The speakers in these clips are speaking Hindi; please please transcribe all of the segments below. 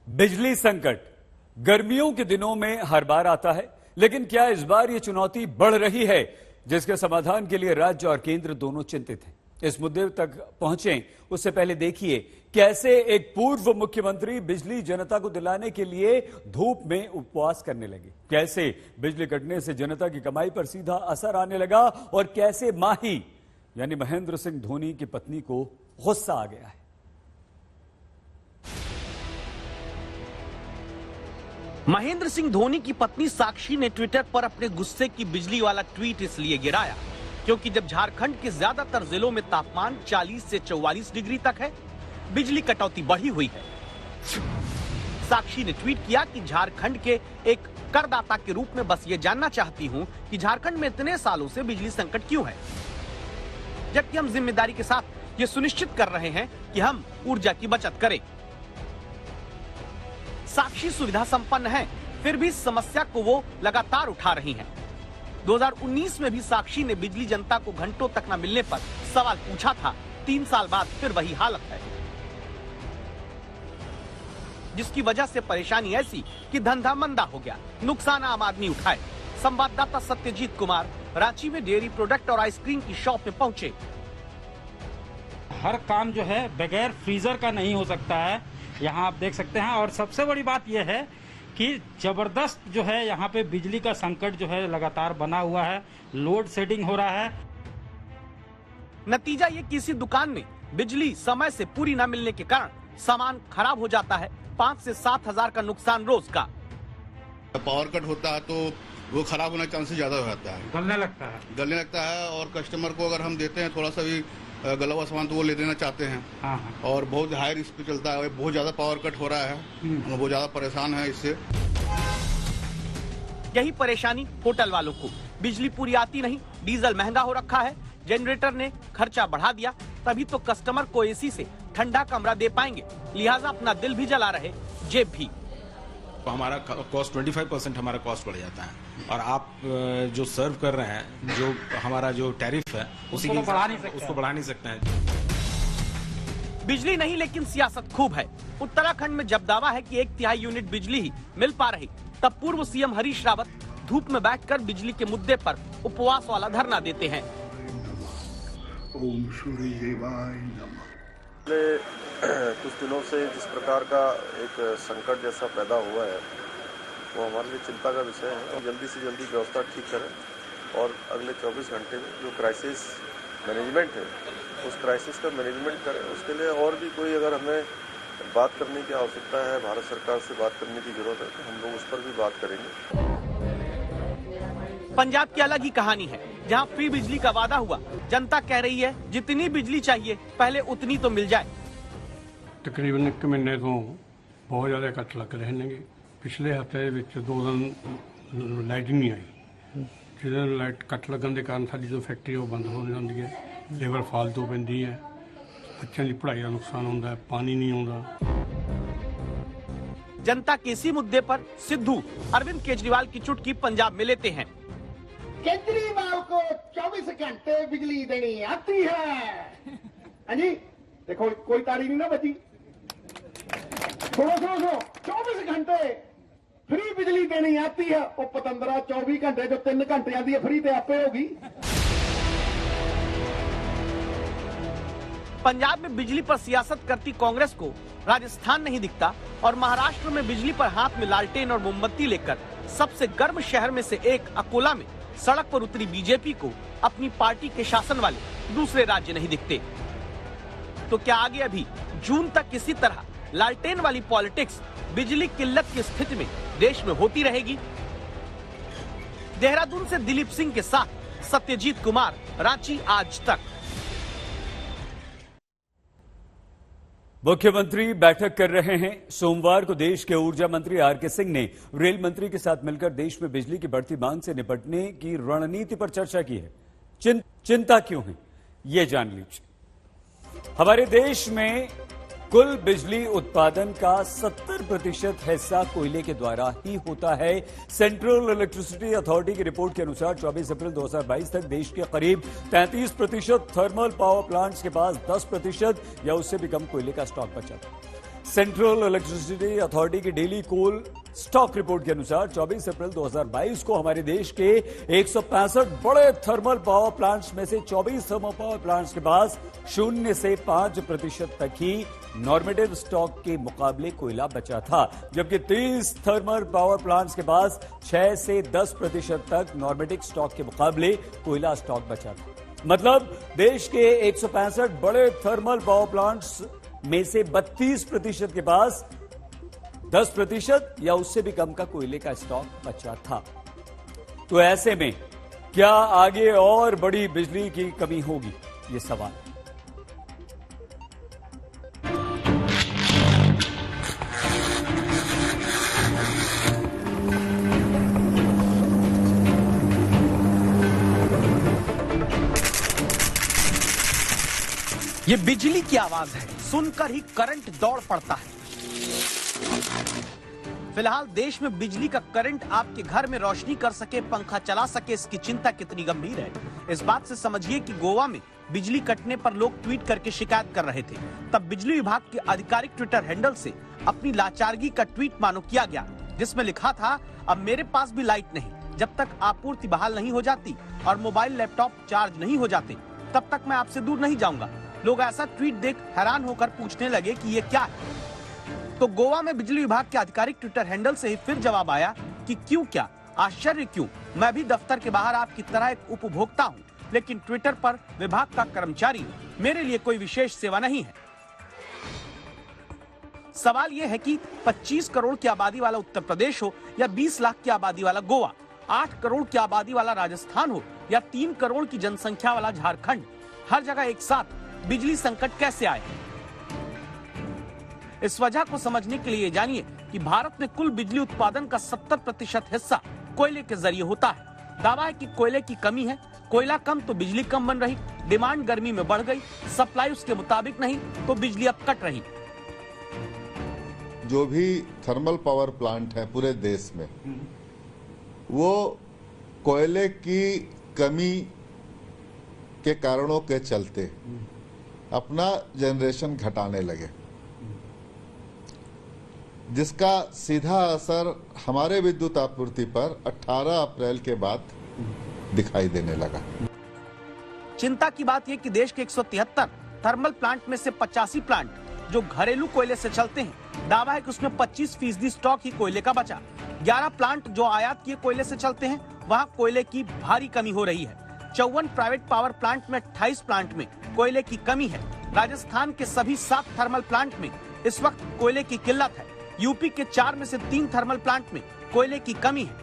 बिजली संकट गर्मियों के दिनों में हर बार आता है, लेकिन क्या इस बार ये चुनौती बढ़ रही है, जिसके समाधान के लिए राज्य और केंद्र दोनों चिंतित हैं। इस मुद्दे तक पहुंचे उससे पहले देखिए कैसे एक पूर्व मुख्यमंत्री बिजली जनता को दिलाने के लिए धूप में उपवास करने लगे, कैसे बिजली कटने से जनता की कमाई पर सीधा असर आने लगा और कैसे माही यानी महेंद्र सिंह धोनी की पत्नी को गुस्सा आ गया है। महेंद्र सिंह धोनी की पत्नी साक्षी ने ट्विटर पर अपने गुस्से की बिजली वाला ट्वीट इसलिए गिराया क्योंकि जब झारखंड के ज्यादातर जिलों में तापमान 40 से 44 डिग्री तक है, बिजली कटौती बढ़ी हुई है। साक्षी ने ट्वीट किया कि झारखंड के एक करदाता के रूप में बस ये जानना चाहती हूं कि झारखंड में इतने सालों से बिजली संकट क्यों है, जबकि हम जिम्मेदारी के साथ ये सुनिश्चित कर रहे हैं कि हम ऊर्जा की बचत करें। साक्षी सुविधा संपन्न है, फिर भी समस्या को वो लगातार उठा रही हैं। 2019 में भी साक्षी ने बिजली जनता को घंटों तक न मिलने पर सवाल पूछा था। 3 साल बाद फिर वही हालत है, जिसकी वजह से परेशानी ऐसी कि धंधा मंदा हो गया, नुकसान आम आदमी उठाए। संवाददाता सत्यजीत कुमार रांची में डेयरी प्रोडक्ट और आइसक्रीम की शॉप में पहुंचे। हर काम जो है बगैर फ्रीजर का नहीं हो सकता है, यहाँ आप देख सकते हैं। और सबसे बड़ी बात यह है कि जबरदस्त जो है यहाँ पे बिजली का संकट जो है लगातार बना हुआ है, लोड शेडिंग हो रहा है। नतीजा ये किसी दुकान में बिजली समय से पूरी न मिलने के कारण सामान खराब हो जाता है। 5 से 7 हजार का नुकसान रोज का। पावर कट होता है तो वो खराब होने का चांसेस ज्यादा हो जाता है, गलने लगता है। और कस्टमर को अगर हम देते हैं थोड़ा सा भी गला हुआ सामान तो वो ले लेना चाहते हैं। और बहुत हाई रिस्क पे चलता है, बहुत ज्यादा पावर कट हो रहा है, हम बहुत ज्यादा परेशान है इससे। यही परेशानी होटल वालों को, बिजली पूरी आती नहीं, डीजल महंगा हो रखा है, जनरेटर ने खर्चा बढ़ा दिया, तभी तो कस्टमर को एसी से ठंडा कमरा दे पाएंगे, लिहाजा अपना दिल भी जला रहे, जेब भी। तो हमारा कॉस्ट 25% हमारा कॉस्ट बढ़ जाता है। और आप जो सर्व कर रहे हैं, जो हमारा जो टैरिफ है उसको बढ़ा नहीं सकते हैं। बिजली नहीं लेकिन सियासत खूब है। उत्तराखंड में जब दावा है कि 1/3 यूनिट बिजली ही मिल पा रही, तब पूर्व सीएम हरीश रावत धूप में बैठकर बिजली के मुद्दे पर उपवास वाला धरना देते हैं। ओम सूर्यदेवाय नमः। कुछ दिनों से जिस प्रकार का एक संकट जैसा पैदा हुआ है, वो हमारे लिए चिंता का विषय है। और जल्दी से जल्दी व्यवस्था ठीक करें और अगले 24 घंटे में जो क्राइसिस मैनेजमेंट है, उस क्राइसिस का मैनेजमेंट करें। उसके लिए और भी कोई अगर हमें बात करने की आवश्यकता है, भारत सरकार से बात करने की जरूरत है, तो हम लोग उस पर भी बात करेंगे। पंजाब की अलग ही कहानी है, जहां फ्री बिजली का वादा हुआ, जनता कह रही है जितनी बिजली चाहिए पहले उतनी तो मिल जाए। तकरीबन 1 महीने तो बहुत ज्यादा कट लग रहे हैं। पिछले हफ्ते 2 दिन लाइट नहीं आई, जिस लाइट कट लगन के कारण साडी जो फैक्ट्री वो बंद हो जाती है, लेबर फालतू पैंदी है, बच्चों की पढ़ाई का नुकसान होता है, पानी नहीं आता। जनता के इसी मुद्दे पर सिद्धू अरविंद केजरीवाल की चुटकी पंजाब में लेते हैं। केजरीवाल को 24 घंटे बिजली देनी आती है। जी देखो, कोई तारी नहीं ना बची। सुनो 24 घंटे फ्री बिजली देनी आती है। वो पतंदरा 24 घंटे जो 3 घंटे आती है फ्री, तो आपे होगी। पंजाब में बिजली पर सियासत करती कांग्रेस को राजस्थान नहीं दिखता और महाराष्ट्र में बिजली पर हाथ में लालटेन और मोमबत्ती लेकर सबसे गर्म शहर में से एक अकोला में सड़क पर उतरी बीजेपी को अपनी पार्टी के शासन वाले दूसरे राज्य नहीं दिखते। तो क्या आगे अभी जून तक इसी तरह लालटेन वाली पॉलिटिक्स बिजली किल्लत की स्थिति में देश में होती रहेगी? देहरादून से दिलीप सिंह के साथ सत्यजीत कुमार, रांची आज तक। मुख्यमंत्री बैठक कर रहे हैं। सोमवार को देश के ऊर्जा मंत्री आरके सिंह ने रेल मंत्री के साथ मिलकर देश में बिजली की बढ़ती मांग से निपटने की रणनीति पर चर्चा की है। चिंता क्यों है, ये जान लीजिए। हमारे देश में कुल बिजली उत्पादन का 70% हिस्सा कोयले के द्वारा ही होता है। सेंट्रल इलेक्ट्रिसिटी अथॉरिटी की रिपोर्ट के अनुसार 24 अप्रैल 2022 तक देश के करीब 33% थर्मल पावर प्लांट्स के पास 10% या उससे भी कम कोयले का स्टॉक बचा था। सेंट्रल इलेक्ट्रिसिटी अथॉरिटी की डेली कोल स्टॉक रिपोर्ट के अनुसार 24 अप्रैल 2022 को हमारे देश के 165 बड़े थर्मल पावर प्लांट्स में से 24 थर्मल पावर प्लांट्स के पास 0 से 5% तक ही नॉर्मेटिव स्टॉक के मुकाबले कोयला बचा था, जबकि 30 थर्मल पावर प्लांट्स के पास 6 से 10% तक नॉर्मेटिव स्टॉक के मुकाबले कोयला स्टॉक बचा था। मतलब देश के 165 बड़े थर्मल पावर प्लांट्स में से 32% के पास 10% या उससे भी कम का कोयले का स्टॉक बचा था। तो ऐसे में क्या आगे और बड़ी बिजली की कमी होगी, ये सवाल। ये बिजली की आवाज है, सुनकर ही करंट दौड़ पड़ता है। फिलहाल देश में बिजली का करंट आपके घर में रोशनी कर सके, पंखा चला सके, इसकी चिंता कितनी गंभीर है इस बात से समझिए कि गोवा में बिजली कटने पर लोग ट्वीट करके शिकायत कर रहे थे। तब बिजली विभाग के आधिकारिक ट्विटर हैंडल से अपनी लाचारगी का ट्वीट मानो किया गया, जिसमें लिखा था, अब मेरे पास भी लाइट नहीं, जब तक आपूर्ति बहाल नहीं हो जाती और मोबाइल लैपटॉप चार्ज नहीं हो जाते तब तक मैं आपसे दूर नहीं जाऊंगा। लोग ऐसा ट्वीट देख हैरान होकर पूछने लगे कि ये क्या है। तो गोवा में बिजली विभाग के आधिकारिक ट्विटर हैंडल से ही फिर जवाब आया कि क्यों, क्या आश्चर्य क्यों, मैं भी दफ्तर के बाहर आपकी तरह एक उपभोक्ता हूं, लेकिन ट्विटर पर विभाग का कर्मचारी, मेरे लिए कोई विशेष सेवा नहीं है। सवाल यह है कि 25 करोड़ की आबादी वाला उत्तर प्रदेश हो या 20 लाख की आबादी वाला गोवा, 8 करोड़ की आबादी वाला राजस्थान हो या 3 करोड़ की जनसंख्या वाला झारखंड, हर जगह एक साथ बिजली संकट कैसे आए। इस वजह को समझने के लिए जानिए कि भारत में कुल बिजली उत्पादन का 70% हिस्सा कोयले के जरिए होता है। दावा है कि कोयले की कमी है, कोयला कम तो बिजली कम बन रही, डिमांड गर्मी में बढ़ गई, सप्लाई उसके मुताबिक नहीं तो बिजली अब कट रही। जो भी थर्मल पावर प्लांट है पूरे देश में, वो कोयले की कमी के कारणों के चलते अपना जनरेशन घटाने लगे, जिसका सीधा असर हमारे विद्युत आपूर्ति पर 18 अप्रैल के बाद दिखाई देने लगा। चिंता की बात यह कि देश के 173 थर्मल प्लांट में से 85 प्लांट जो घरेलू कोयले से चलते हैं, दावा है कि उसमें 25% स्टॉक ही कोयले का बचा। 11 प्लांट जो आयात किए कोयले से चलते हैं, वहां कोयले की भारी कमी हो रही है। 54 प्राइवेट पावर प्लांट में 28 प्लांट में कोयले की कमी है। राजस्थान के सभी 7 थर्मल प्लांट में इस वक्त कोयले की किल्लत है। यूपी के 4 में से 3 थर्मल प्लांट में कोयले की कमी है।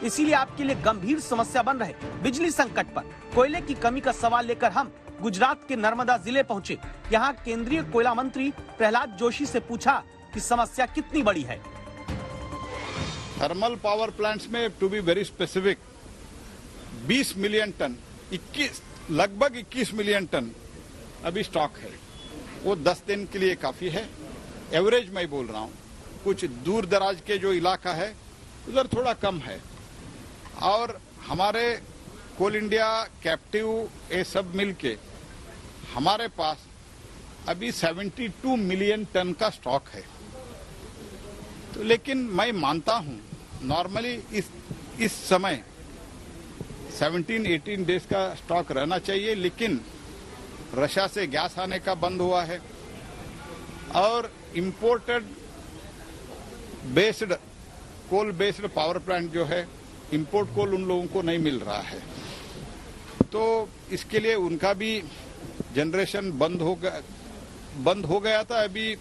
इसीलिए आपके लिए गंभीर समस्या बन रहे बिजली संकट पर कोयले की कमी का सवाल लेकर हम गुजरात के नर्मदा जिले पहुंचे। यहाँ केंद्रीय कोयला मंत्री प्रहलाद जोशी से पूछा कि समस्या कितनी बड़ी है। थर्मल पावर प्लांट्स में to be very specific 20 million ton, लगभग 21 मिलियन टन अभी स्टॉक है। वो 10 दिन के लिए काफी है, एवरेज मैं बोल रहा हूँ। कुछ दूर दराज के जो इलाका है उधर थोड़ा कम है, और हमारे कोल इंडिया कैप्टिव ये सब मिलके हमारे पास अभी 72 मिलियन टन का स्टॉक है। तो लेकिन मैं मानता हूँ नॉर्मली इस समय 17-18 डेज का स्टॉक रहना चाहिए, लेकिन रशिया से गैस आने का बंद हुआ है और imported based coal based power plant जो है, इंपोर्ट कोल उन लोगों को नहीं मिल रहा है। तो इसके लिए उनका भी जनरेशन बंद हो गया था। अभी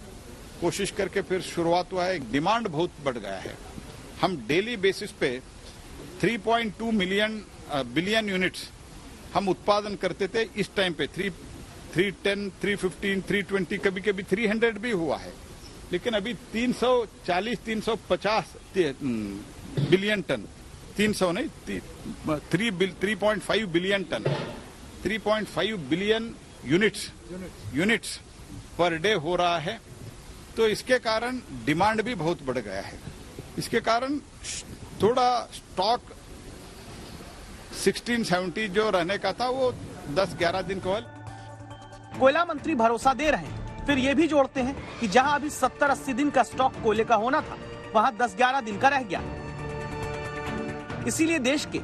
कोशिश करके फिर शुरुआत हुआ है। डिमांड बहुत बढ़ गया है। हम डेली बेसिस पे 3.2 बिलियन यूनिट्स हम उत्पादन करते थे। इस टाइम पे 310, 315, 320, कभी कभी 300 भी हुआ है, लेकिन अभी 340-350 बिलियन टन, 300 नहीं, 3.5 billion ton, 3.5 billion units per day हो रहा है। तो इसके कारण डिमांड भी बहुत बढ़ गया है। इसके कारण थोड़ा स्टॉक 16-17 जो रहने का था वो 10-11 दिन केवल। कोयला मंत्री भरोसा दे रहे हैं फिर ये भी जोड़ते हैं कि जहां अभी 70-80 दिन का स्टॉक कोयले का होना था, वहां 10-11 दिन का रह गया। इसीलिए देश के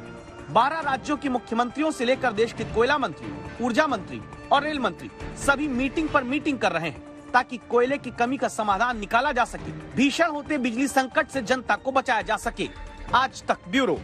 12 राज्यों के मुख्यमंत्रियों से लेकर देश के कोयला मंत्री, ऊर्जा मंत्री और रेल मंत्री सभी मीटिंग पर मीटिंग कर रहे हैं ताकि कोयले की कमी का समाधान निकाला जा सके, भीषण होते बिजली संकट से जनता को बचाया जा सके। आज तक ब्यूरो।